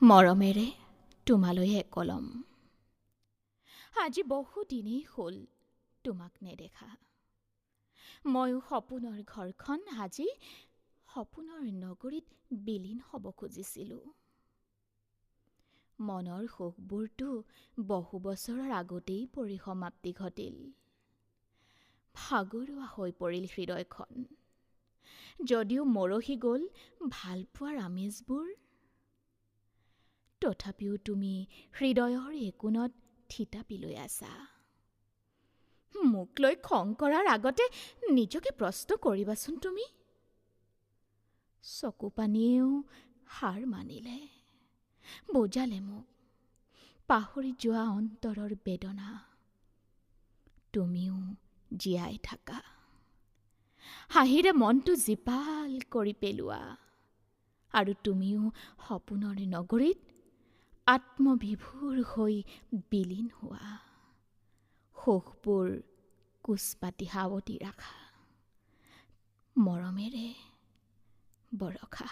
মৰমেৰে তোমালৈ একলম। আজি বহুদিনেই হ'ল তোমাক নেদেখা। ময়ো সপোনৰ ঘৰখন সাজি সপোনৰ নগৰীত বিলীন হ'ব খুজিছিলোঁ। মনৰ সুখবোৰতো বহু বছৰৰ আগতেই পৰিসমাপ্তি ঘটিল। ভাগৰুৱা হৈ পৰিল হৃদয়খন, যদিও মৰহি গ'ল ভালপোৱাৰ আমেজবোৰ। তথাপিও তুমি হৃদয়ৰ একোণত থিতাপি লৈ আছা। মোক লৈ খং কৰাৰ আগতে নিজকে প্ৰশ্ন কৰিবাচোন তুমি। চকুপানীয়েও হাৰ মানিলে, বুজালে মোক পাহৰি যোৱা অন্তৰৰ বেদনা। তুমিও জীয়াই থাকা, হাঁহিৰে মনটো জীপাল কৰি পেলোৱা, আৰু তুমিও সপোনৰ নগৰীত আত্মবিভোৰ হৈ বিলীন হোৱা। সুখবোৰ কোচ পাতি সাৱটি ৰাখা, মৰমেৰে বৰষা।